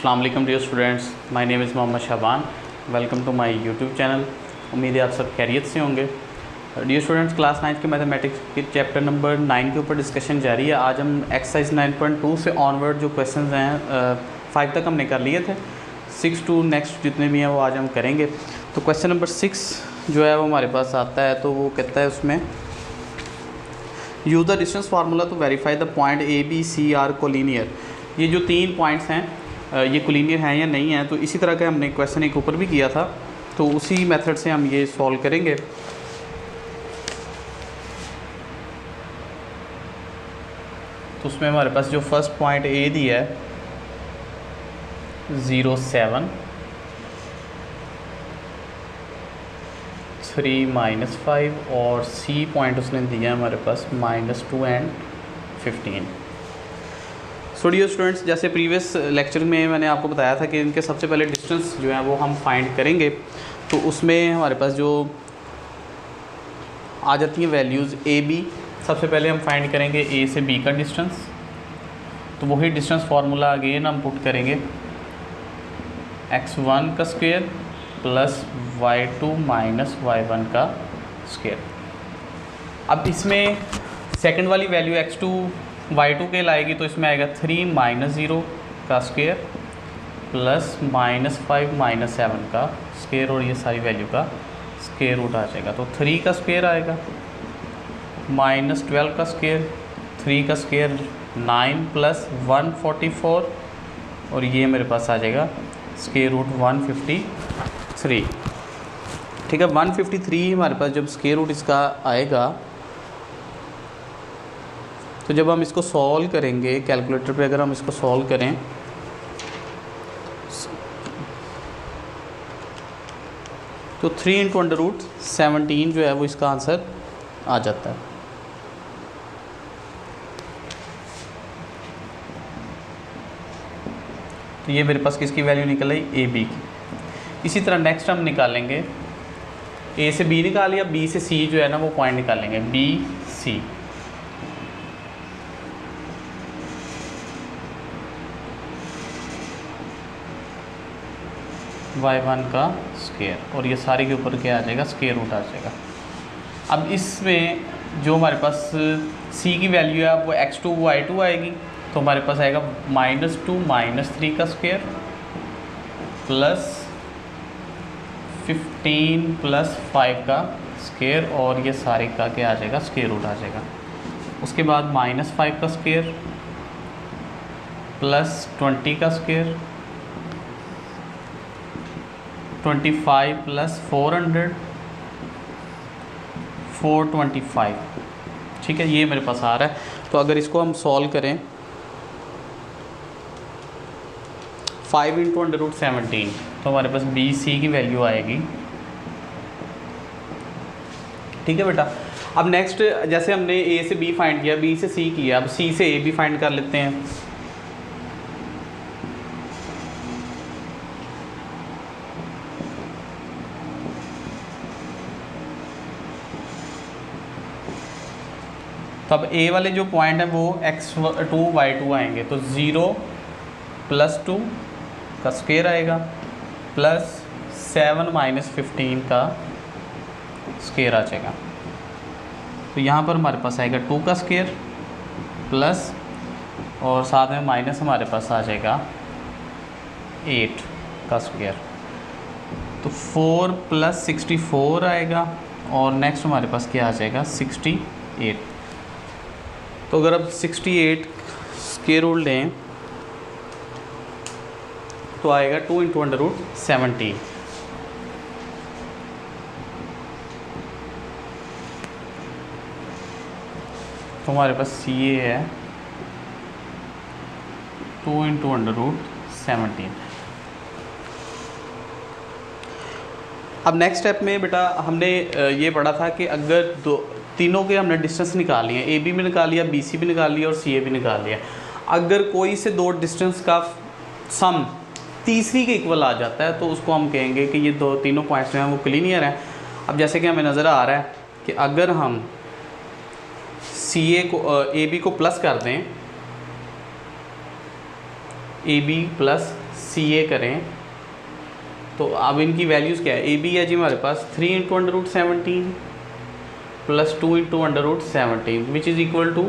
अस्सलाम वालेकुम dear students, my name is Mohammad Shaban. Welcome to my YouTube channel. उम्मीद है आप सब खैरियत से होंगे। डियर स्टूडेंट्स, क्लास 9 के मैथमेटिक्स के चैप्टर नंबर 9 के ऊपर डिस्कशन जारी है। आज हम एक्सरसाइज 9.2 से ऑनवर्ड जो क्वेश्चंस हैं 5 तक हमने कर लिए थे। 6 टू नेक्स्ट जितने भी हैं वो आज हम करेंगे। तो क्वेश्चन नंबर 6 जो है वो हमारे पास आता है, तो वो कहता है उसमें use the distance formula to verify the point A B C are collinear. ये जो 3 पॉइंट्स हैं ये कोलिनियर हैं या नहीं हैं। तो इसी तरह का हमने क्वेश्चन एक ऊपर भी किया था, तो उसी मेथड से हम ये सॉल्व करेंगे। तो उसमें हमारे पास जो फर्स्ट पॉइंट ए दिया है 0, 7, 3, -5 और सी पॉइंट उसने दिया है हमारे पास -2 एंड 15। सो डियर स्टूडेंट्स, जैसे प्रीवियस लेक्चर में मैंने आपको बताया था कि इनके सबसे पहले डिस्टेंस जो है वो हम फाइंड करेंगे। तो उसमें हमारे पास जो आ जाती हैं वैल्यूज़ ए बी, सबसे पहले हम फाइंड करेंगे ए से बी का डिस्टेंस। तो वही डिस्टेंस फार्मूला अगेन हम पुट करेंगे x1 का square plus y2 minus y1 का स्क्वायर। अब इसमें सेकंड वाली वैल्यू x2 y2 के लाएगी, तो इसमें आएगा 3 - 0 का स्क्वायर प्लस -5 - 7 का स्क्वायर, और ये सारी वैल्यू का स्क्वायर रूट आ जाएगा। तो 3 का स्क्वायर आएगा, -12 का स्क्वायर, 3 का स्क्वायर 9 प्लस 144, और ये मेरे पास आ जाएगा स्क्वायर रूट 153। ठीक है, 153 हमारे पास जब स्क्वायर रूट इसका आएगा, तो जब हम इसको सॉल्व करेंगे कैलकुलेटर पे, अगर हम इसको सॉल्व करें तो 3 × √17 जो है वो इसका आंसर आ जाता है। तो ये मेरे पास किसकी वैल्यू निकल आई, ए बी की। इसी तरह नेक्स्ट हम निकालेंगे, ए से बी निकाल लिया, बी से सी जो है ना वो पॉइंट निकालेंगे, बी सी। y1 का स्क्वायर, और ये सारे के ऊपर क्या आ जाएगा, स्क्वायर रूट आ जाएगा। अब इसमें जो हमारे पास c की वैल्यू है वो x2 y2 आएगी, तो हमारे पास आएगा -2 - 3 का स्क्वायर प्लस 15 प्लस 5 का स्क्वायर, और ये सारे का क्या आ जाएगा, स्क्वायर रूट आ जाएगा। उसके बाद -5 का स्क्वायर प्लस 20 का स्क्वायर, 25 प्लस 400, 425। ठीक है, ये मेरे पास आ रहा है। तो अगर इसको हम सॉल्व करें 5 × √17, तो हमारे पास बी सी की वैल्यू आएगी। ठीक है बेटा। अब नेक्स्ट जैसे हमने ए से बी फाइंड किया, बी से सी किया, अब सी से ए बी फाइंड कर लेते हैं। तो अब ए वाले जो पॉइंट है वो x2 y2 आएंगे, तो 0 + 2 का स्क्वायर आएगा प्लस 7 - 15 का स्क्वायर आ जाएगा। तो यहाँ पर हमारे पास आएगा 2 का स्क्वायर प्लस, और साथ में माइनस हमारे पास आ जाएगा 8 का स्क्वायर। तो 4 + 64 आएगा, और नेक्स्ट हमारे पास क्या आ जाएगा, 68। तो अगर अब 68 स्क्वायर रूट लें तो आएगा 2 × √17। तो हमारे पास सी ए है 2 × √17। अब नेक्स्ट स्टेप में बेटा हमने ये पढ़ा था कि अगर तीनों के हमने डिस्टेंस निकाल लिए, ए बी भी निकाल लिया, बी सी भी निकाल लिया और सी ए भी निकाल लिया। अगर कोई से दो डिस्टेंस का सम तीसरी के इक्वल आ जाता है, तो उसको हम कहेंगे कि ये तीनों पॉइंट्स जो हैं वो कोलिनियर हैं। अब जैसे कि हमें नज़र आ रहा है कि अगर हम सी ए को ए बी को प्लस कर दें, ए बी प्लस CA करें तो अब इनकी वैल्यूज़ क्या है, AB है जी हमारे पास 3 into under root 17 plus 2 into under root 17 which is equal to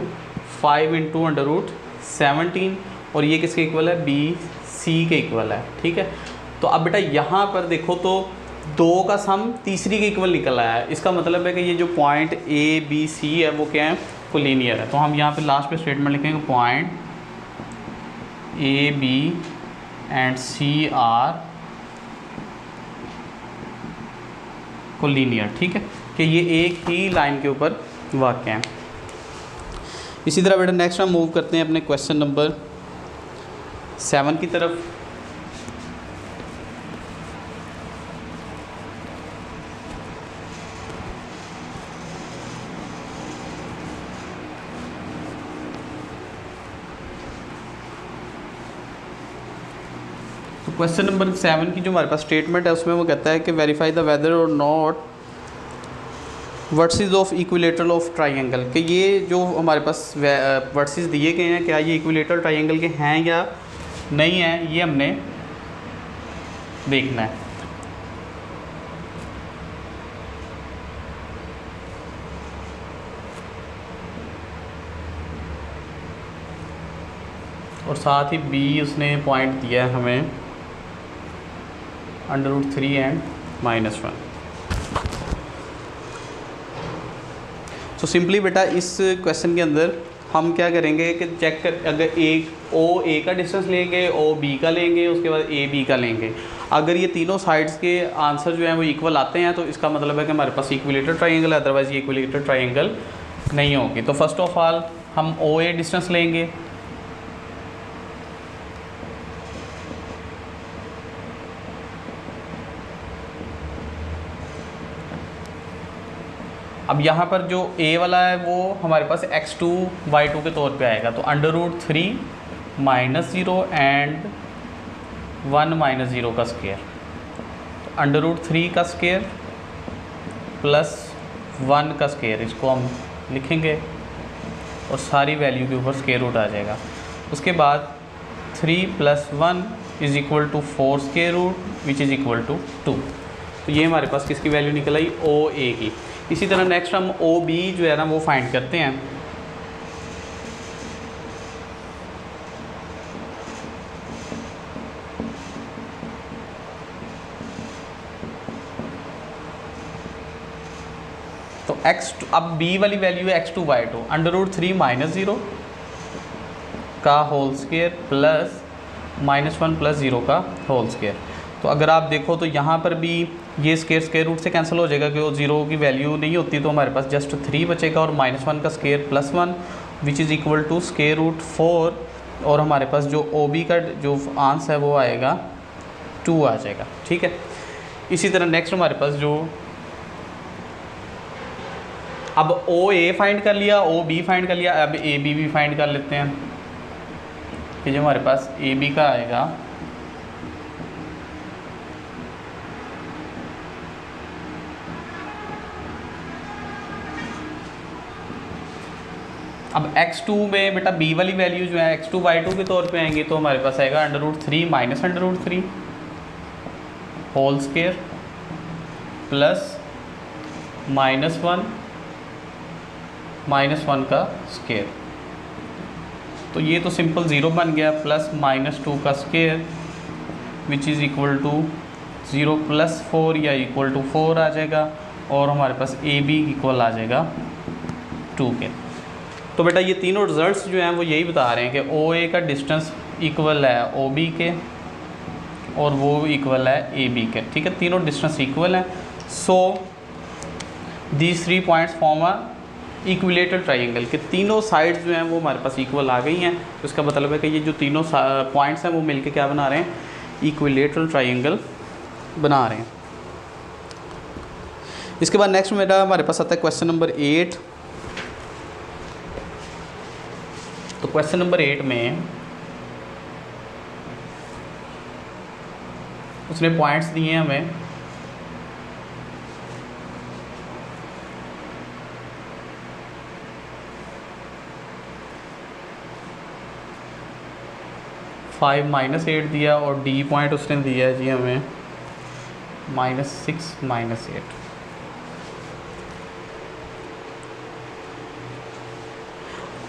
5 into under root 17 और ये किसके इक्वल है, BC के इक्वल है। ठीक है, तो अब बेटा यहाँ पर देखो तो 2 का सम तीसरी के इक्वल निकल आया है, इसका मतलब है कि ये जो पॉइंट ABC है वो क्या है, कोलिनियर है। तो हम यहाँ पे लास्ट पे स्टेटमेंट लिखेंगे point AB and C are collinear. ठीक है, कि ये एक ही लाइन के ऊपर वाक़या है। इसी तरह बेटा नेक्स्ट हम मूव करते हैं अपने क्वेश्चन नंबर 7 की तरफ। तो क्वेश्चन नंबर 7 की जो हमारे पास स्टेटमेंट है उसमें वो कहता है कि वेरीफाई द वेदर और not versus of equilateral of triangle, कि ये जो हमारे पास वर्सेस दिए गए हैं क्या ये इक्विलेटरल ट्राइंगल के हैं या नहीं है, ये हमने देखना है। और साथ ही B उसने पॉइंट दिया है हमें अंडर रूट 3 एंड -1। तो सिंपली बेटा इस क्वेश्चन के अंदर हम क्या करेंगे कि चेक कर, अगर एक OA का डिस्टेंस लेंगे, OB का लेंगे, उसके बाद AB का लेंगे, अगर ये तीनों साइड्स के आंसर जो हैं वो इक्वल आते हैं तो इसका मतलब है कि हमारे पास इक्विलेटरल ट्राइंगल है, अदरवाइज ये इक्विलेटरल ट्राइंगल नहीं होगी। तो फर्स्ट ऑफ ऑल हम OA डिस्टेंस लेंगे, अब यहाँ पर जो A वाला है वो हमारे पास x2 y2 के तौर पे आएगा, तो अंडर रूट 3 -0 एंड 1 -0 का स्क्वायर, तो अंडर रूट 3 का स्क्वायर प्लस 1 का स्क्वायर, इसको हम लिखेंगे और सारी वैल्यू के ऊपर स्क्वायर रूट आ जाएगा। उसके बाद 3 + 1 is equal to 4 square root which is equal to 2। तो ये हमारे पास किसकी वैल्यू निकल आई, OA की। इसी तरह नेक्स्ट हम OB जो है ना वो फाइंड करते हैं। तो x2, अब B वाली वैल्यू है x2 y2 अंडर रूट 3 -0 का होल स्क्वायर प्लस -1 + 0 का होल स्क्वायर। तो अगर आप देखो तो यहाँ पर भी ये स्क्वायर रूट से कैंसिल हो जाएगा, कि वो 0 की वैल्यू नहीं होती, तो हमारे पास जस्ट 3 बचेगा और -1 का square plus 1 which is equal to square root 4 और हमारे पास जो OB का जो आंसर है वो आएगा 2 आ जाएगा। ठीक है, इसी तरह नेक्स्ट हमारे पास जो अब OA फाइंड कर लिया, OB फाइंड कर लिया, अब AB भी फाइंड कर लेते हैं। कि जो हमारे पास AB का आएगा अब x2 में बेटा B वाली वैल्यू जो है x2 y2 के तौर पे आएंगी, तो हमारे पास आएगा under root 3 minus under root 3 whole square plus -1 का स्क्वायर। तो ये तो सिंपल 0 बन गया, प्लस -2 का square which is equal to 0 + 4 या इक्वल टू 4 आ जाएगा और हमारे पास AB इक्वल आ जाएगा 2 के। तो बेटा ये तीनों रिजल्ट्स जो हैं वो यही बता रहे हैं कि OA का डिस्टेंस इक्वल है OB के और वो इक्वल है AB के। ठीक है, तीनों डिस्टेंस इक्वल हैं। So these 3 points form a equilateral triangle, के तीनों साइड्स जो हैं वो हमारे पास इक्वल आ गई हैं। तो इसका मतलब है कि ये जो तीनों पॉइंट्स हैं वो मिलके क्या बना रहे हैं, इक्विलेटरल ट्राइंगल बना रहे हैं। इसके बाद नेक्स्ट मेरा हमारे पास आता है क्वेश्चन नंबर 8। तो क्वेश्चन नंबर 8 में उसने पॉइंट्स दिए हैं हमें 5 -8 दिया और डी पॉइंट उसने दिया है जी हमें -6 -8।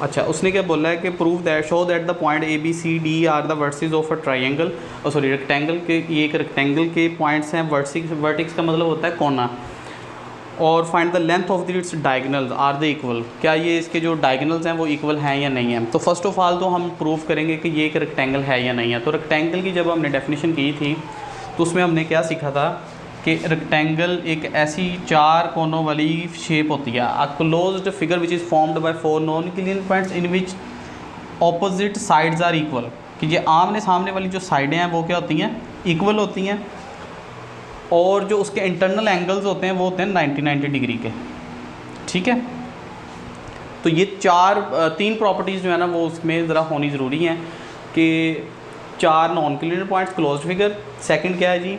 अच्छा, उसने क्या बोला है कि prove that show that the point A B C D are the vertices of a triangle, sorry rectangle के, ये एक रेक्टेंगल के पॉइंट्स हैं। वर्टिक्स का मतलब होता है कोना। और find the length of the its diagonals are the equal, क्या ये इसके जो डायगनल्स हैं वो इक्वल हैं या नहीं है। तो फर्स्ट ऑफ ऑल तो हम प्रूव करेंगे कि ये एक रेक्टेंगल है या नहीं है। तो रेक्टेंगल की जब हमने डेफिनेशन की थी तो उसमें हमने क्या सीखा था कि रेक्टेंगल एक ऐसी 4 कोनों वाली शेप होती है, a closed figure which is formed by 4 non inclined points in which opposite sides are equal, कि ये आमने सामने वाली जो साइडें हैं वो क्या होती हैं, इक्वल होती हैं। और जो उसके इंटरनल एंगल्स होते हैं वो होते हैं 90 डिग्री के। ठीक है, तो ये 3 प्रॉपर्टीज़ जो है ना वो उसमें ज़रा होनी ज़रूरी हैं कि 4 non inclined points, closed figure. Second क्या है जी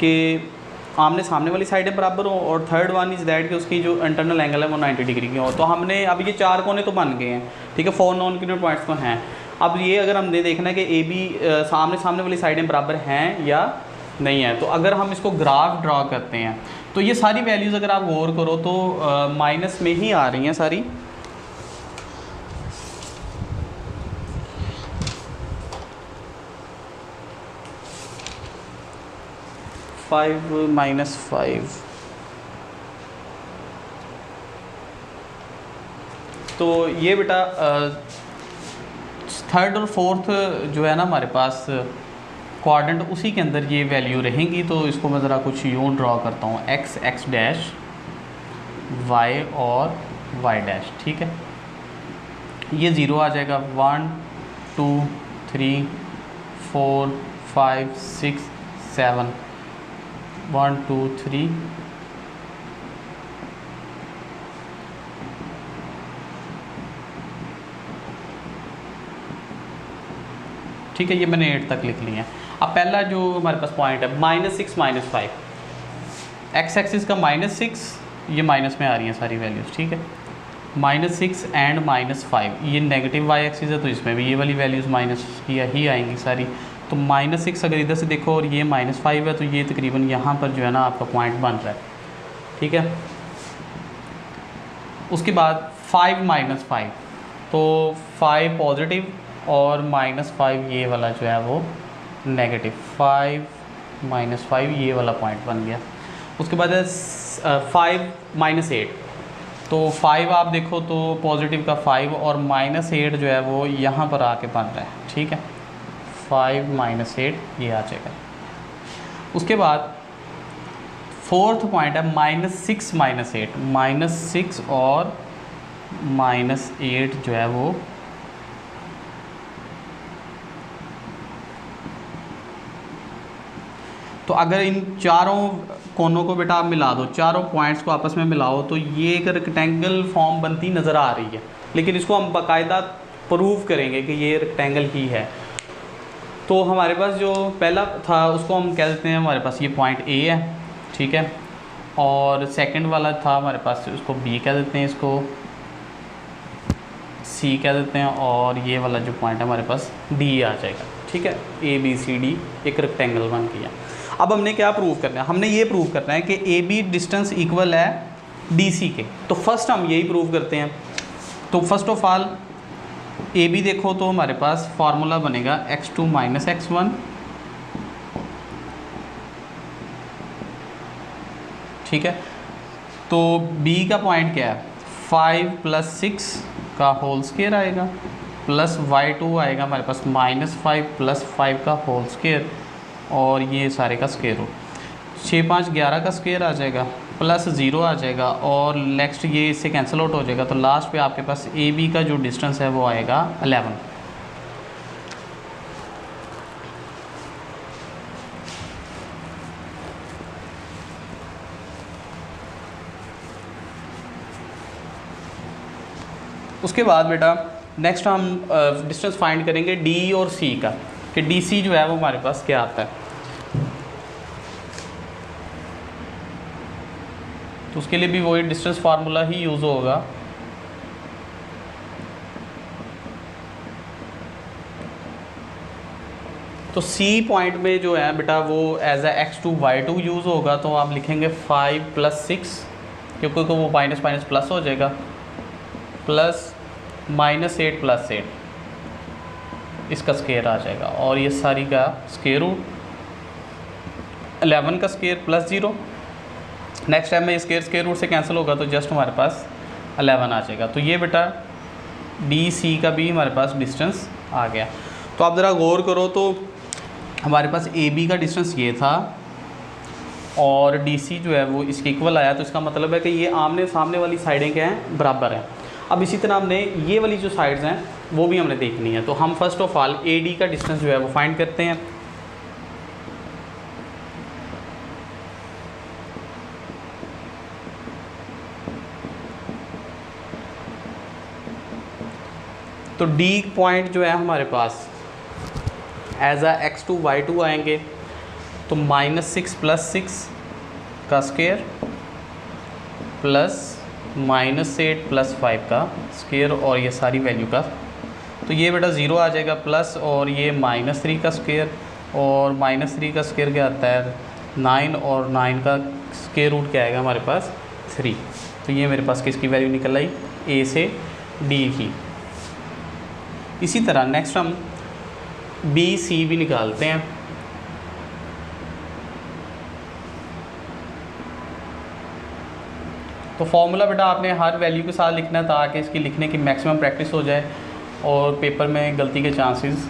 कि आमने सामने वाली साइडें बराबर हो, और थर्ड वन इज़ दैट कि उसकी जो इंटरनल एंगल है वो 90 डिग्री की हो। तो हमने अब ये 4 कोने तो बन गए हैं, ठीक है, 4 नॉन इंक्लिनेड पॉइंट्स तो हैं। अब ये अगर हमने देखना है कि ए बी सामने वाली साइडें बराबर हैं या नहीं है। तो अगर हम इसको ग्राफ ड्रा करते हैं तो ये सारी वैल्यूज़ अगर आप गौर करो तो माइनस में ही आ रही हैं सारी। -5 तो ये बेटा थर्ड और फोर्थ जो है ना हमारे पास क्वाड्रेंट, उसी के अंदर ये वैल्यू रहेंगी। तो इसको मैं ज़रा कुछ यूँ ड्रॉ करता हूँ, x डैश, y और y डैश। ठीक है, ये 0 आ जाएगा। 1 2 3 4 5 6 7 1 2 3 ठीक है, ये मैंने 8 तक लिख लिया है। अब पहला जो हमारे पास पॉइंट है -6 -5, एक्स एक्सिस का -6, ये माइनस में आ रही हैं सारी वैल्यूज़। ठीक है, -6 एंड -5, ये नेगेटिव वाई एक्सिस है तो इसमें भी ये वाली वैल्यूज़ माइनस की ही आएंगी सारी। तो -6 अगर इधर से देखो और ये -5 है तो ये तकरीबन यहाँ पर जो है ना आपका पॉइंट बन रहा है। ठीक है, उसके बाद 5 -5, तो 5 पॉजिटिव और -5 ये वाला जो है वो नेगेटिव। 5 -5 ये वाला पॉइंट बन गया। उसके बाद 5 -8, तो 5 आप देखो तो पॉजिटिव का 5 और -8 जो है वो यहाँ पर आके बन रहा है। ठीक है, 5 -8 ये आ जाएगा। उसके बाद फोर्थ पॉइंट है -6 -8, -6 और -8 जो है वो तो अगर इन चारों कोनों को बेटा आप मिला दो, चारों पॉइंट्स को आपस में मिलाओ तो ये एक रेक्टेंगल फॉर्म बनती नज़र आ रही है। लेकिन इसको हम बाकायदा प्रूव करेंगे कि ये रेक्टेंगल ही है। तो हमारे पास जो पहला था उसको हम कह देते हैं, हमारे पास ये पॉइंट ए है। ठीक है, और सेकंड वाला था हमारे पास, उसको बी कह देते हैं, इसको सी कह देते हैं, और ये वाला जो पॉइंट है हमारे पास डी आ जाएगा। ठीक है, ए बी सी डी एक रेक्टेंगल बन गया। अब हमने क्या प्रूव करना है, हमने ये प्रूव करना है कि ए बी डिस्टेंस इक्वल है डी सी के। तो फर्स्ट हम यही प्रूव करते हैं। तो first of all A B देखो तो हमारे पास फार्मूला बनेगा x2 - x1। ठीक है, तो बी का पॉइंट क्या है, 5 + 6 का होल स्क्वायर आएगा, प्लस y2 आएगा हमारे पास -5 + 5 का होल स्क्वायर, और ये सारे का स्क्वायर रूट। 6 5 11 का स्क्वायर आ जाएगा, प्लस 0 आ जाएगा, और नेक्स्ट ये इससे कैंसिल आउट हो जाएगा। तो लास्ट पे आपके पास ए बी का जो डिस्टेंस है वो आएगा 11। उसके बाद बेटा नेक्स्ट हम डिस्टेंस फाइंड करेंगे डी और सी का, कि डी सी जो है वो हमारे पास क्या आता है। तो उसके लिए भी वही डिस्टेंस फार्मूला ही यूज़ होगा। तो सी पॉइंट में जो है बेटा वो एज ए x2y2 यूज़ होगा, तो आप लिखेंगे 5 + 6, क्योंकि तो वो माइनस माइनस प्लस हो जाएगा, प्लस -8 + 8 इसका स्केयर आ जाएगा, और ये सारी का स्केयर रूट 11 का स्केयर प्लस 0। नेक्स्ट टाइम में स्केयर रूट से कैंसिल होगा तो जस्ट हमारे पास 11 आ जाएगा। तो ये बेटा डी सी का भी हमारे पास डिस्टेंस आ गया। तो आप ज़रा गौर करो, तो हमारे पास ए बी का डिस्टेंस ये था और डी सी जो है वो इसके इक्वल आया, तो इसका मतलब है कि ये आमने सामने वाली साइडें क्या हैं, बराबर हैं। अब इसी तरह हमने ये वाली जो साइड्स हैं वो भी हमने देखनी है। तो हम first of all A D का डिस्टेंस जो है वो फाइंड करते हैं। तो डी पॉइंट जो है हमारे पास एज आ x2y2 आएंगे, तो -6 + 6 का स्केयर प्लस -8 + 5 का स्केयर, और ये सारी वैल्यू का, तो ये बेटा 0 आ जाएगा, प्लस और ये -3 का स्केयर, और -3 का स्केयर क्या आता है 9, और 9 का स्केयर रूट क्या आएगा हमारे पास 3। तो ये मेरे पास किसकी वैल्यू निकल आई, ए से डी की। इसी तरह नेक्स्ट हम बी सी भी निकालते हैं। तो फॉर्मूला बेटा आपने हर वैल्यू के साथ लिखना है ताकि इसकी लिखने की मैक्सिमम प्रैक्टिस हो जाए और पेपर में गलती के चांसेस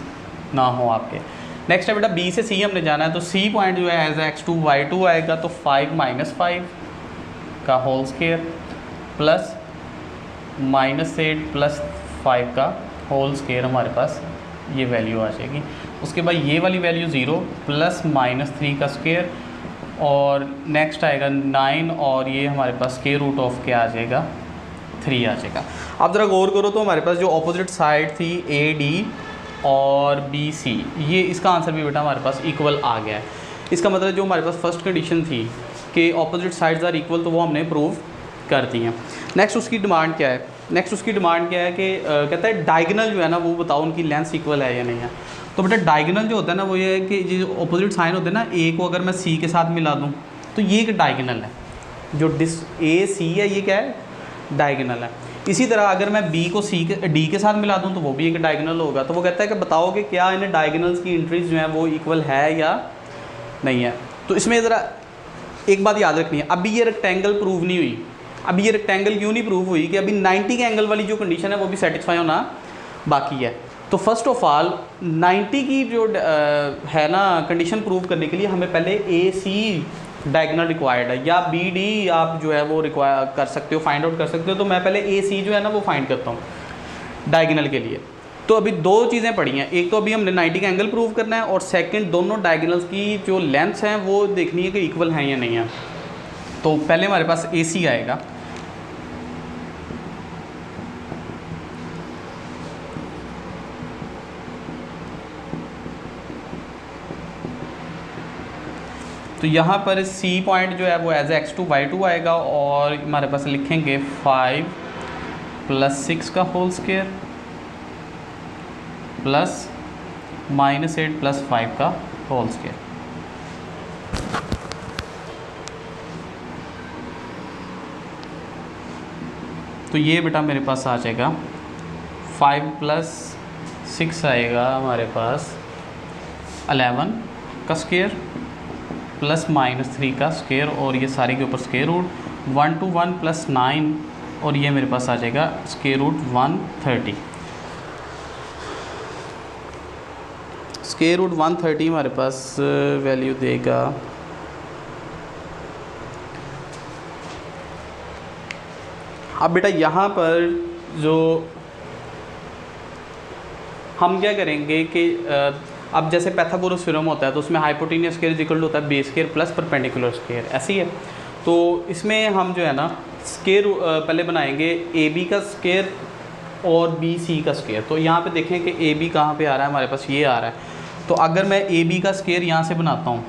ना हो आपके। नेक्स्ट है बेटा बी से सी हमने जाना है, तो सी पॉइंट जो है एज x2y2 आएगा, तो 5 - 5 का होल स्केयर प्लस -8 + 5 का होल स्केयर, हमारे पास ये वैल्यू आ जाएगी। उसके बाद ये वाली वैल्यू 0 प्लस -3 का स्केयर, और नेक्स्ट आएगा 9, और ये हमारे पास स्केयर रूट ऑफ क्या आ जाएगा 3 आ जाएगा। आप ज़रा गौर करो, तो हमारे पास जो अपोजिट साइड थी ए डी और बी सी, ये इसका आंसर भी बेटा हमारे पास इक्वल आ गया है। इसका मतलब जो हमारे पास फर्स्ट कंडीशन थी कि अपोजिट साइड्स आर इक्वल, तो वो हमने प्रूव कर दी हैं। नेक्स्ट उसकी डिमांड क्या है, कि कहता है डायगोनल जो है ना वो बताओ उनकी लेंथ इक्वल है या नहीं है। तो बेटा डायगोनल जो होता है ना वो ये है कि जो अपोजिट साइन होते हैं ना, ए को अगर मैं सी के साथ मिला दूँ तो ये एक डायगोनल है, जो ए सी है ये क्या है, डायगोनल है। इसी तरह अगर मैं बी को सी के डी के साथ मिला दूँ तो वो भी एक डायगोनल होगा। तो वो कहता है कि बताओ कि क्या इन डायगोनल्स की एंट्रीज जो हैं वो इक्वल है या नहीं है। तो इसमें ज़रा एक बात याद रखनी है, अभी ये रेक्टेंगल प्रूव नहीं हुई। अभी ये रेक्टेंगल क्यों नहीं प्रूव हुई कि अभी 90 के एंगल वाली जो कंडीशन है वो भी सेटिस्फाई होना बाकी है। तो फर्स्ट ऑफ ऑल 90 की जो है ना कंडीशन प्रूव करने के लिए हमें पहले ए सी डायगोनल रिक्वायर्ड है, या बी डी आप जो है वो रिक्वायर कर सकते हो, फाइंड आउट कर सकते हो। तो मैं पहले ए सी जो है ना वो फाइंड करता हूँ डायगोनल के लिए। तो अभी दो चीज़ें पड़ी हैं, एक तो अभी हमने 90 का एंगल प्रूव करना है, और सेकंड दोनों डायगोनल्स की जो लेंथ्स हैं वो देखनी है कि इक्वल हैं या नहीं है। तो पहले हमारे पास ए सी आएगा, तो यहाँ पर सी पॉइंट जो है वो एज x2y2 आएगा, और हमारे पास लिखेंगे 5 + 6 का होल स्केयर प्लस -8 + 5 का होल स्केयर। तो ये बेटा मेरे पास आ जाएगा 5 + 6 आएगा हमारे पास 11 का स्केयर प्लस -3 का स्केयर, और ये सारे के ऊपर स्केयर रूट 1 to 1 + 9, और ये मेरे पास आ जाएगा स्केयर रूट 130। स्केयर रूट 130 हमारे पास वैल्यू देगा अब बेटा यहाँ पर जो हम क्या करेंगे कि अब जैसे पैथागोरस थ्योरम होता है तो उसमें hypotenuse square is equal to होता है base square plus perpendicular square, ऐसी है। तो इसमें हम जो है ना स्केयर पहले बनाएंगे ए बी का स्केयर और बी सी का स्केयर। तो यहाँ पे देखें कि ए बी कहाँ पे आ रहा है, हमारे पास ये आ रहा है। तो अगर मैं ए बी का स्केयर यहाँ से बनाता हूँ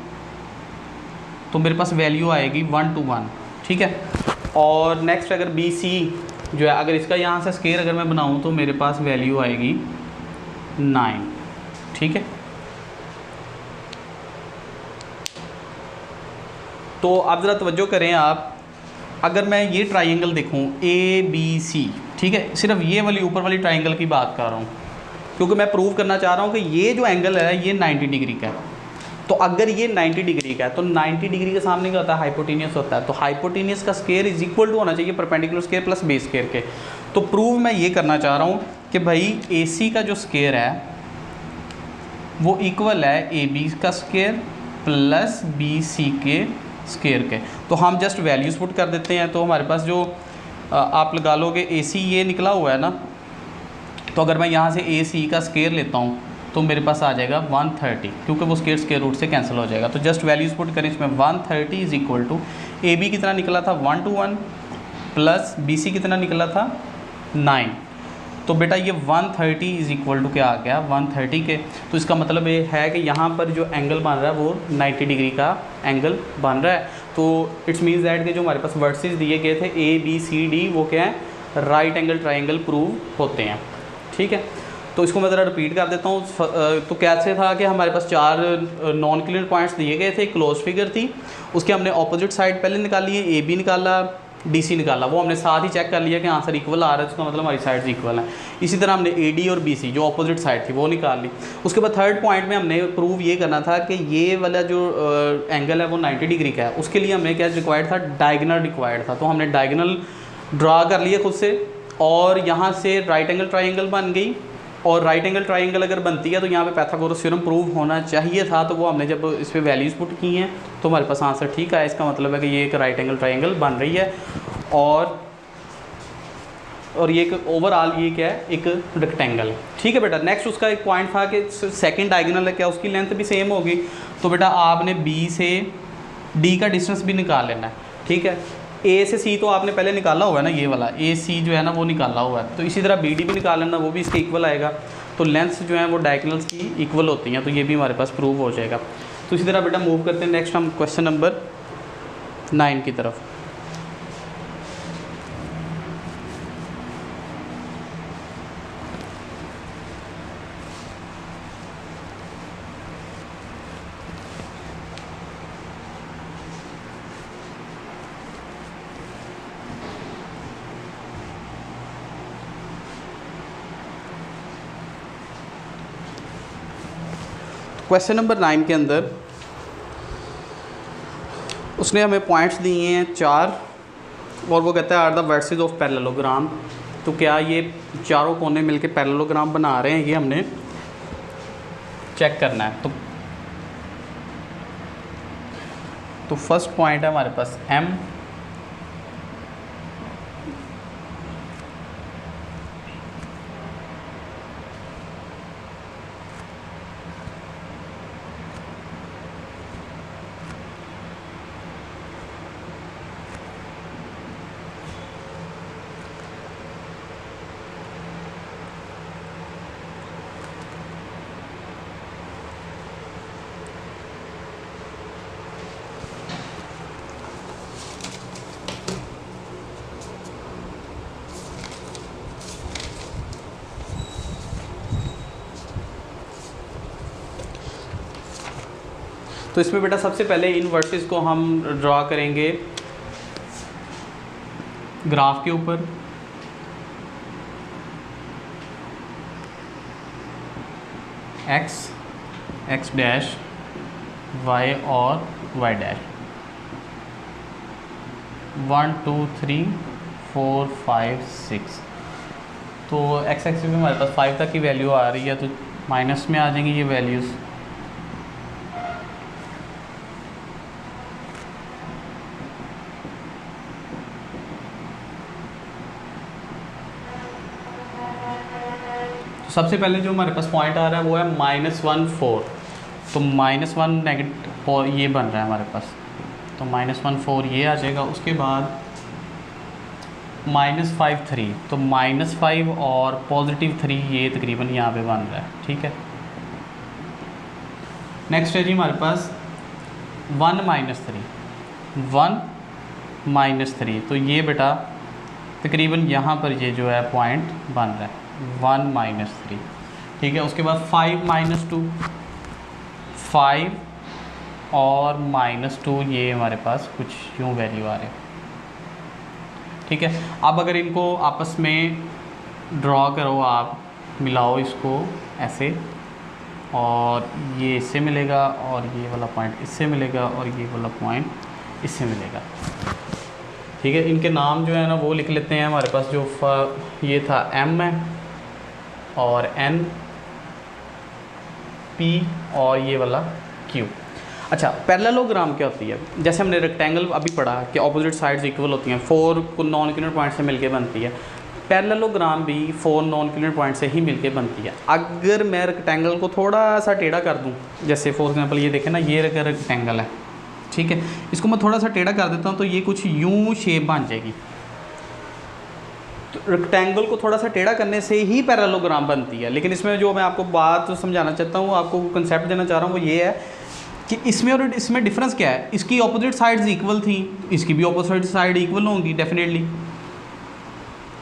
तो मेरे पास वैल्यू आएगी 1 to 1, ठीक है। और नेक्स्ट अगर बी सी जो है, अगर इसका यहाँ से स्केयर अगर मैं बनाऊँ तो मेरे पास वैल्यू आएगी 9, ठीक है। तो आप ज़रा तवज्जो करें आप, अगर मैं ये ट्राइंगल देखूँ ABC, ठीक है, सिर्फ ये वाली ऊपर वाली ट्राइंगल की बात कर रहा हूँ क्योंकि मैं प्रूव करना चाह रहा हूँ कि ये जो एंगल है ये 90 डिग्री का है। तो अगर ये 90 डिग्री का है तो 90 डिग्री के सामने क्या होता है, हाइपोटेनियस होता है। तो हाइपोटेनियस का स्केयर इज इक्वल टू होना चाहिए perpendicular square plus base square के। तो प्रूव मैं ये करना चाह रहा हूँ कि भाई AC का जो स्केयर है वो इक्वल है AB का स्केयर प्लस BC के स्केयर के। तो हम जस्ट वैल्यूज़ पुट कर देते हैं। तो हमारे पास जो आप लगा लोगे AC ये निकला हुआ है ना, तो अगर मैं यहाँ से AC का स्केयर लेता हूँ तो मेरे पास आ जाएगा 130, क्योंकि वो स्केयर रूट से कैंसिल हो जाएगा। तो जस्ट वैल्यूज़ पुट करें इसमें, 130 इज इक्वल टू AB कितना निकला था 1 to 1 प्लस BC कितना निकला था 9। तो बेटा ये 130 इज इक्वल टू क्या आ गया 130 के। तो इसका मतलब ये है कि यहाँ पर जो एंगल बन रहा है वो 90 डिग्री का एंगल बन रहा है। तो इट्स मीन्स दैट कि जो हमारे पास वर्सेस दिए गए थे ABCD वो क्या है, राइट एंगल ट्राइंगल प्रूव होते हैं। ठीक है, तो इसको मैं ज़रा रिपीट कर देता हूँ। तो कैसे था कि हमारे पास 4 नॉन क्लियर पॉइंट्स दिए गए थे, क्लोज फिगर थी, उसके हमने ऑपोजिट साइड पहले निकाली है, AB निकाला, DC निकाला, वो हमने साथ ही चेक कर लिया कि आंसर इक्वल आ रहा है, उसका मतलब हमारी साइड्स इक्वल हैं। इसी तरह हमने AD और BC जो ऑपोजिट साइड थी वो निकाल ली। उसके बाद थर्ड पॉइंट में हमने प्रूव ये करना था कि ये वाला जो एंगल है वो 90 डिग्री का है। उसके लिए हमें क्या रिक्वायर्ड था, डायगोनल रिक्वायर्ड था। तो हमने डायगोनल ड्रा कर लिया खुद से, और यहाँ से राइट एंगल ट्राइंगल बन गई। और राइट एंगल ट्राइंगल अगर बनती है तो यहाँ पे पाइथागोरस थ्योरम प्रूव होना चाहिए था। तो वो हमने जब इस पर वैल्यूज़ पुट की हैं तो हमारे पास आंसर ठीक है। इसका मतलब है कि ये एक राइट एंगल ट्राइंगल बन रही है। और ये एक ओवरऑल ये क्या है, एक रेक्टेंगल है। ठीक है बेटा, नेक्स्ट उसका एक पॉइंट था कि सेकंड डायगोनल है, क्या उसकी लेंथ भी सेम होगी। तो बेटा आपने B से D का डिस्टेंस भी निकाल लेना है। ठीक है, A से C तो आपने पहले निकाला हुआ है ना, ये वाला AC जो है ना वो निकाला हुआ है। तो इसी तरह BD भी निकाल लेना, वो भी इसके इक्वल आएगा। तो लेंथ्स जो है वो डायगोनल्स की इक्वल होती हैं, तो ये भी हमारे पास प्रूव हो जाएगा। तो इसी तरह बेटा मूव करते हैं नेक्स्ट हम क्वेश्चन नंबर 9 की तरफ। क्वेश्चन नंबर 9 के अंदर उसने हमें पॉइंट्स दिए हैं 4, और वो कहता है are the vertices of parallelogram. तो क्या ये चारों कोने मिलके पैरेललोग्राम बना रहे हैं, ये हमने चेक करना है। तो फर्स्ट पॉइंट है हमारे पास M, तो इसमें बेटा सबसे पहले इन वर्सेस को हम ड्रा करेंगे ग्राफ के ऊपर। x डैश y और y डैश 1 2 3 4 5 6। तो x एक्सिस में हमारे पास 5 तक की वैल्यू आ रही है, तो माइनस में आ जाएंगी ये वैल्यूज़। सबसे पहले जो हमारे पास पॉइंट आ रहा है वो है -1 4। तो -1 नेगेटिव ये बन रहा है हमारे पास, तो -1 4 ये आ जाएगा। उसके बाद -5 3, तो -5 और +3 ये तकरीबन यहाँ पे बन रहा है। ठीक है, नेक्स्ट है जी हमारे पास 1 -3, तो ये बेटा तकरीबन यहाँ पर ये जो है पॉइंट बन रहा है 1 -3। ठीक है, उसके बाद 5 -2, 5 और -2 ये हमारे पास कुछ यूँ वैल्यू आ रहे हैं। ठीक है, अब अगर इनको आपस में ड्रॉ करो, आप मिलाओ इसको ऐसे, और ये इससे मिलेगा और ये वाला पॉइंट इससे मिलेगा और ये वाला पॉइंट इससे मिलेगा। ठीक है, इनके नाम जो है ना वो लिख लेते हैं। हमारे पास जो ये था M है और N, P और ये वाला Q। अच्छा, पैरेललोग्राम क्या होती है? जैसे हमने रेक्टेंगल अभी पढ़ा कि ऑपोजिट साइड्स इक्वल होती हैं, 4 नॉन यूनिट पॉइंट से मिलके बनती है। पैरेललोग्राम भी 4 नॉन यूनिट पॉइंट से ही मिलके बनती है। अगर मैं रेक्टेंगल को थोड़ा सा टेढ़ा कर दूं, जैसे फॉर एग्जांपल ये देखें ना, ये रेक्टेंगल है, ठीक है, इसको मैं थोड़ा सा टेढ़ा कर देता हूँ तो ये कुछ यूँ शेप बन जाएगी। तो रेक्टेंगल को थोड़ा सा टेढ़ा करने से ही पैरेललोग्राम बनती है। लेकिन इसमें जो मैं आपको बात समझाना चाहता हूँ, आपको कंसेप्ट देना चाह रहा हूँ, वो ये है कि इसमें और इसमें डिफरेंस क्या है। इसकी ऑपोजिट साइड्स इक्वल थी, इसकी भी ऑपोजिट साइड इक्वल होंगी डेफिनेटली,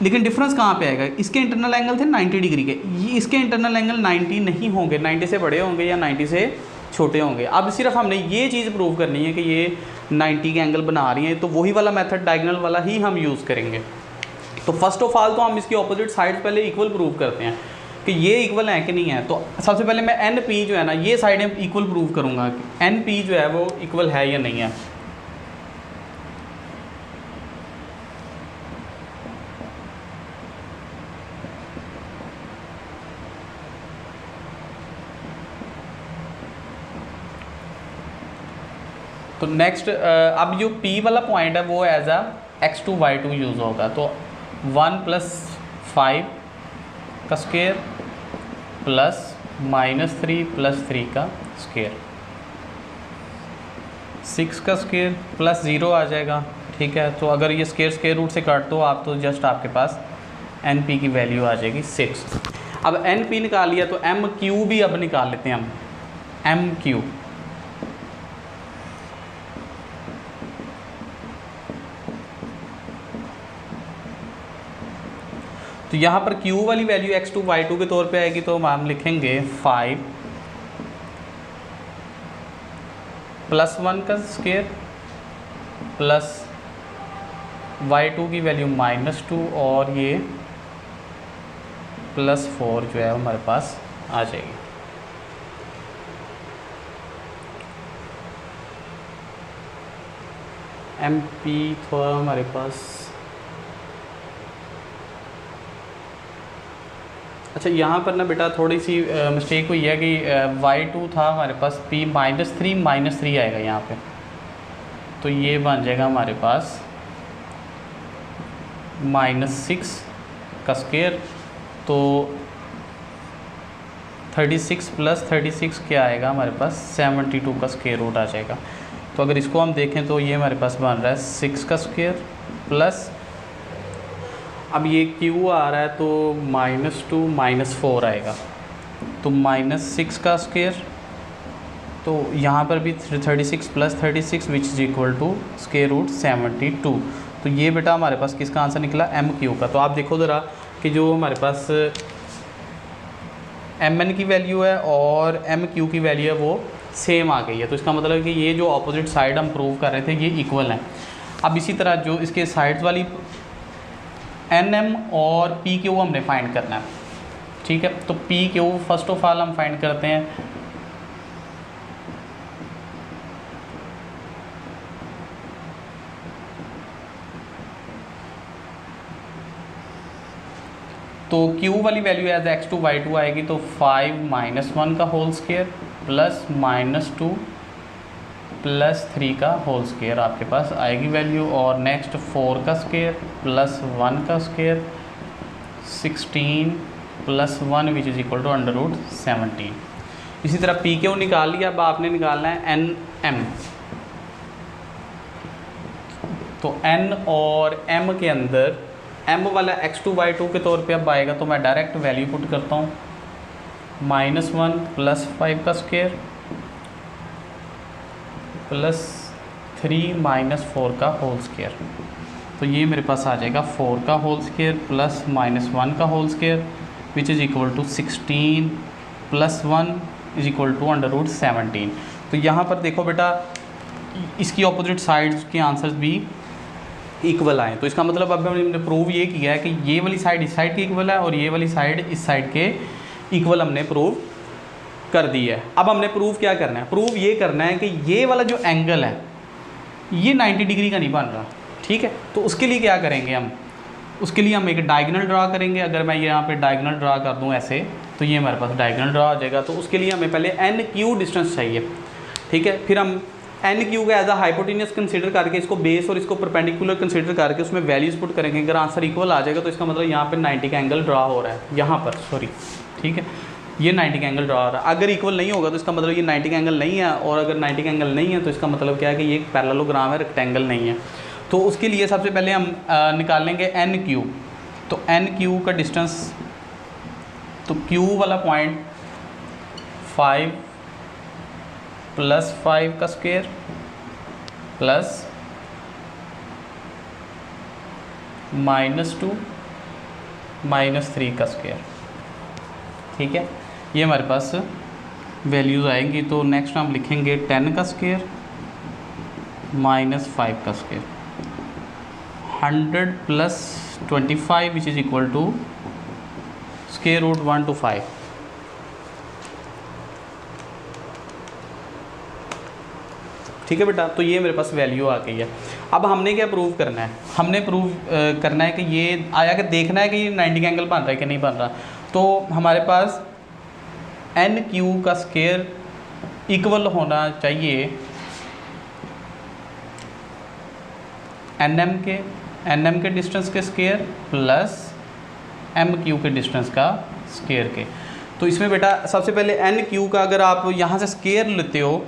लेकिन डिफरेंस कहाँ पे आएगा? इसके इंटरनल एंगल थे 90 डिग्री के, ये इसके इंटरनल एंगल 90 नहीं होंगे, 90 से बड़े होंगे या 90 से छोटे होंगे। अब सिर्फ हमने ये चीज़ प्रूव करनी है कि ये 90 के एंगल बना रही हैं, तो वही वाला मेथड डायगोनल वाला ही हम यूज़ करेंगे। तो फर्स्ट ऑफ ऑल तो हम इसकी ऑपोजिट साइड पहले इक्वल प्रूव करते हैं कि ये इक्वल है कि नहीं है। तो सबसे पहले मैं एन पी जो है ना, ये साइडें इक्वल प्रूव करूँगा कि एन पी जो है वो इक्वल है या नहीं है। तो नेक्स्ट अब जो P वाला पॉइंट है वो as a x2 y2 use होगा। तो 1 + 5 का स्क्वायर प्लस -3 + 3 का स्क्वायर, 6 का स्क्वायर प्लस 0 आ जाएगा। ठीक है, तो अगर ये स्क्वायर रूट से काट दो आप, तो जस्ट आपके पास NP की वैल्यू आ जाएगी 6। अब NP निकाल लिया तो MQ भी अब निकाल लेते हैं हम, MQ। तो यहाँ पर Q वाली वैल्यू x2 y2 के तौर पे आएगी, तो हम लिखेंगे 5 + 1 का स्क्वायर प्लस y2 की वैल्यू -2 और ये +4 जो है हमारे पास आ जाएगी। MP थोड़ा हमारे पास, अच्छा यहाँ पर ना बेटा थोड़ी सी मिस्टेक हुई है कि y2 था हमारे पास, P -3 आएगा यहाँ पे, तो ये बन जाएगा हमारे पास -6 का स्क्वायर। तो 36 + 36 क्या आएगा हमारे पास, 72 का स्क्वायर रूट आ जाएगा। तो अगर इसको हम देखें तो ये हमारे पास बन रहा है 6 का स्क्वायर प्लस, अब ये Q आ रहा है तो -2 -4 आएगा, तो -6 का स्क्वायर, तो यहाँ पर भी 36 + 36 which is equal to square root 72। तो ये बेटा हमारे पास किसका आंसर निकला, MQ का। तो आप देखो ज़रा कि जो हमारे पास MN की वैल्यू है और MQ की वैल्यू है वो सेम आ गई है। तो इसका मतलब है कि ये जो अपोजिट साइड हम प्रूव कर रहे थे ये इक्वल हैं। अब इसी तरह जो इसके साइड्स वाली NM और PQ हमने फाइंड करना है। ठीक है, तो PQ फर्स्ट ऑफ ऑल हम फाइंड करते हैं। तो Q वाली वैल्यू एज x2 y2 आएगी, तो 5 - 1 का होल स्क्वायर प्लस -2 + 3 का होल स्क्वायर आपके पास आएगी वैल्यू, और नेक्स्ट 4 का स्क्वायर प्लस 1 का square, 16 + 1 which is equal to √17। इसी तरह PQ निकाल लिया, अब आपने निकालना है NM। तो N और M के अंदर M वाला x2 y2 के तौर पे अब आएगा, तो मैं डायरेक्ट वैल्यू पुट करता हूँ, -1 + 5 का स्क्वायर प्लस 3 - 4 का होल स्क्वायर। तो ये मेरे पास आ जाएगा 4 का होल स्क्वायर प्लस -1 का whole square which is equal to 16 + 1 is equal to √17। तो यहाँ पर देखो बेटा इसकी ऑपोजिट साइड्स के आंसर्स भी इक्वल आए। तो इसका मतलब अब हमने प्रूव ये किया है कि ये वाली साइड इस साइड के इक्वल है और ये वाली साइड इस साइड के इक्वल हमने प्रूव कर दी है। अब हमने प्रूव क्या करना है, प्रूव ये करना है कि ये वाला जो एंगल है ये 90 डिग्री का नहीं बन रहा, ठीक है। तो उसके लिए क्या करेंगे हम, उसके लिए हम एक डायगोनल ड्रा करेंगे। अगर मैं यहाँ पे डायगोनल ड्रा कर दूँ ऐसे, तो ये हमारे पास डायगोनल ड्रा हो जाएगा। तो उसके लिए हमें पहले एन क्यू डिस्टेंस चाहिए, ठीक है। फिर हम एन क्यू का एज अ हाइपोटेन्यूस कंसीडर करके इसको बेस और इसको परपेंडिकुलर कंसीडर करके उसमें वैल्यूज पुट करेंगे। अगर आंसर इक्वल आ जाएगा तो इसका मतलब यहाँ पे 90 का एंगल ड्रा हो रहा है, यहाँ पर सॉरी, ठीक है, ये 90 का एंगल ड्रा हो रहा है। अगर इक्वल नहीं होगा तो इसका मतलब ये 90 का एंगल नहीं है, और अगर 90 का एंगल नहीं है तो इसका मतलब क्या है कि ये एक पैरेललोग्राम है, रेक्टेंगल नहीं है। तो उसके लिए सबसे पहले हम निकालेंगे एन क्यू। तो एन क्यू का डिस्टेंस, तो क्यू वाला पॉइंट 5 + 5 का स्क्वायर प्लस -2 -3 का स्क्वायर, ठीक है। ये हमारे पास वैल्यूज़ आएंगी। तो नेक्स्ट हम लिखेंगे 10 का स्क्वायर -5 का square, 100 + 25 which is equal to √1 to 5। ठीक है बेटा, तो ये मेरे पास वैल्यू आ गई है। अब हमने क्या प्रूव करना है, हमने प्रूव करना है कि ये आया कि देखना है कि ये 90 का एंगल बन रहा है कि नहीं बन रहा। तो हमारे पास एन क्यू का स्क्वायर इक्वल होना चाहिए एन एम के डिस्टेंस के स्क्वायर प्लस एम क्यू के डिस्टेंस का स्क्वायर के। तो इसमें बेटा सबसे पहले एन क्यू का अगर आप यहाँ से स्क्वायर लेते हो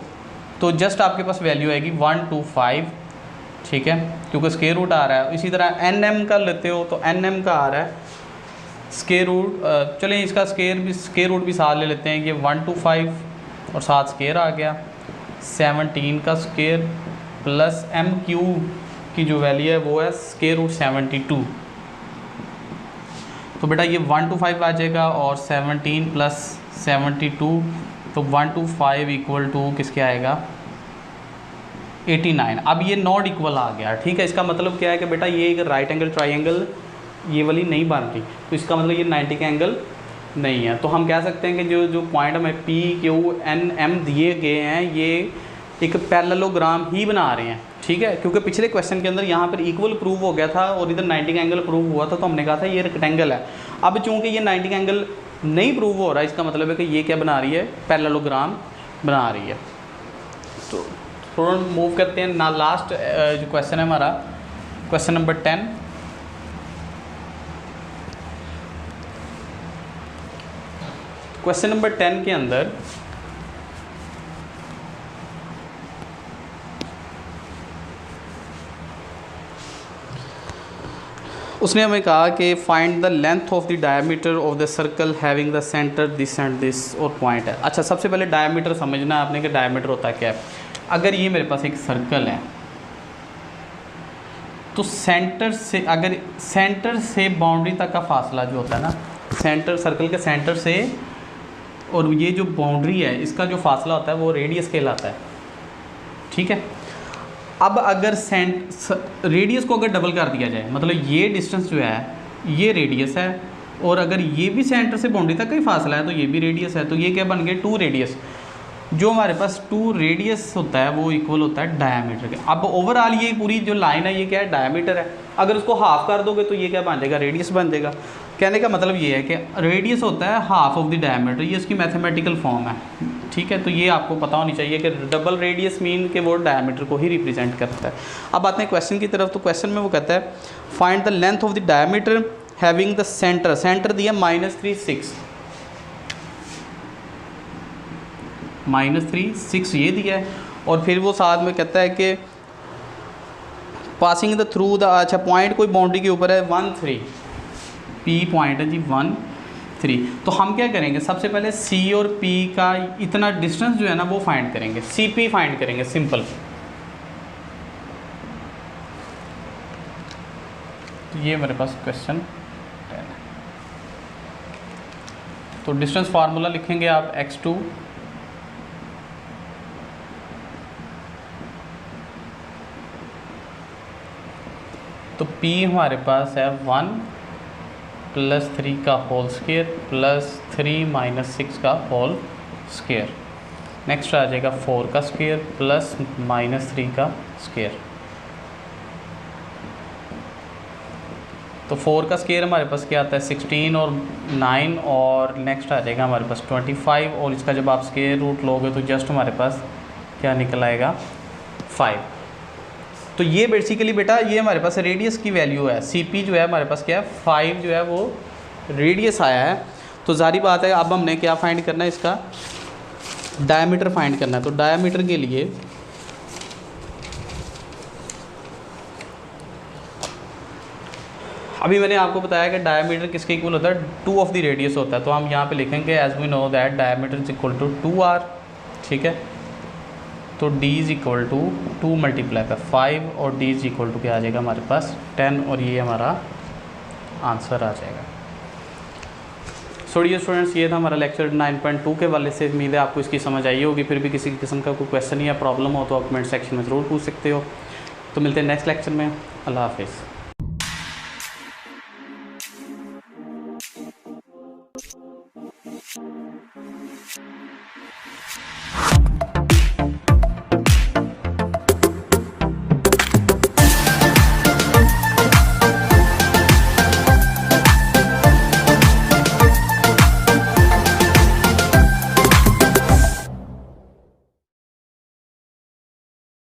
तो जस्ट आपके पास वैल्यू आएगी 1 to 5, ठीक है, क्योंकि स्क्वायर रूट आ रहा है। इसी तरह एन एम का लेते हो तो एन एम का आ रहा है स्क्वायर रूट, चलिए इसका स्क्वायर रूट भी साथ ले लेते हैं। ये 1 to 5 और साथ स्क्वायर आ गया 17 का स्क्वायर प्लस एम क्यू की जो वैल्यू है वो है √72। तो बेटा ये 1 to 5 आ जाएगा और 17 + 72, तो 1 to 5 इक्वल टू किसके आएगा 89। अब ये नॉट इक्वल आ गया, ठीक है। इसका मतलब क्या है कि बेटा ये एक राइट एंगल ट्राइंगल ये वाली नहीं बन रही, तो इसका मतलब ये 90 का एंगल नहीं है। तो हम कह सकते हैं कि जो पॉइंट हमें पी क्यू एन एम दिए गए हैं ये एक पैरेललोग्राम ही बना रहे हैं, ठीक है। क्योंकि पिछले क्वेश्चन के अंदर यहाँ पर इक्वल प्रूव हो गया था और इधर 90 का एंगल प्रूव हुआ था, तो हमने कहा था ये रेक्टेंगल है। अब चूँकि ये 90 का एंगल नहीं प्रूव हो रहा है, इसका मतलब है कि ये क्या बना रही है, पैरेललोग्राम बना रही है। तो थोड़ा मूव करते हैं ना, लास्ट जो क्वेश्चन है हमारा क्वेश्चन नंबर 10। क्वेश्चन नंबर 10 के अंदर उसने हमें कहा कि find the length of the diameter of the circle having the centre this and this और पॉइंट है। अच्छा, सबसे पहले डायमीटर समझना है आपने कि डायमीटर होता क्या है। अगर ये मेरे पास एक सर्कल है तो सेंटर से, अगर सेंटर से बाउंड्री तक का फासला जो होता है ना, सेंटर सर्कल के सेंटर से और ये जो बाउंड्री है इसका जो फासला होता है वो रेडियस कहलाता है, ठीक है। अब अगर रेडियस को अगर डबल कर दिया जाए, मतलब ये डिस्टेंस जो है ये रेडियस है और अगर ये भी सेंटर से बाउंड्री तक का ही फासला है तो ये भी रेडियस है, तो ये क्या बन गए 2 रेडियस। जो हमारे पास 2 रेडियस होता है वो इक्वल होता है डायमीटर के। अब ओवरऑल ये पूरी जो लाइन है ये क्या है, डायमीटर है। अगर उसको हाफ कर दोगे तो ये क्या बन जाएगा, रेडियस बन जाएगा। कहने का मतलब ये है कि रेडियस होता है हाफ ऑफ द डायमीटर, ये उसकी मैथमेटिकल फॉर्म है, ठीक है। तो ये आपको पता होनी चाहिए कि डबल रेडियस मीन के वो डायमीटर को ही रिप्रेजेंट करता है। अब आते हैं क्वेश्चन की तरफ। तो क्वेश्चन में वो कहता है find the length of the diameter having the centre, centre दिया -3 6 ये दिया है, और फिर वो साथ में कहता है कि पासिंग द थ्रू द, अच्छा पॉइंट कोई बाउंड्री के ऊपर है 1 3, पी पॉइंट है जी 1 3। तो हम क्या करेंगे, सबसे पहले सी और पी का इतना डिस्टेंस जो है ना वो फाइंड करेंगे, सी पी फाइंड करेंगे, सिंपल। तो ये मेरे पास क्वेश्चन 10 है। तो डिस्टेंस फार्मूला लिखेंगे आप x2 P हमारे पास है 1 + 3 का होल स्क्वायर प्लस 3 - 6 का होल स्क्वायर। नेक्स्ट आ जाएगा 4 का स्क्वायर प्लस -3 का स्क्वायर। तो 4 का स्क्वायर हमारे पास क्या आता है 16 और 9, और नेक्स्ट आ जाएगा हमारे पास 25, और इसका जब आप स्क्वायर रूट लोगे तो जस्ट हमारे पास क्या निकल आएगा 5। तो ये बेसिकली बेटा ये हमारे पास रेडियस की वैल्यू है। CP जो है हमारे पास क्या है 5 जो है वो रेडियस आया है। तो जारी बात है अब हमने क्या फाइंड करना है, इसका डायमीटर फाइंड करना है। तो डायमीटर के लिए अभी मैंने आपको बताया कि डायमीटर किसके इक्वल होता है 2 ऑफ द रेडियस होता है। तो हम यहाँ पे लिखेंगे as we know that diameter is equal to 2r, ठीक है। तो d इज इक्वल टू 2 × 5 और d इज इक्वल टू क्या आ जाएगा हमारे पास 10, और ये हमारा आंसर आ जाएगा। सो डियर स्टूडेंट्स, ये था हमारा लेक्चर 9.2 के वाले से। उम्मीद है आपको इसकी समझ आई होगी। फिर भी किसी किस्म का कोई क्वेश्चन या प्रॉब्लम हो तो आप कमेंट सेक्शन में ज़रूर पूछ सकते हो। तो मिलते हैं नेक्स्ट लेक्चर में। अल्लाह हाफिज़।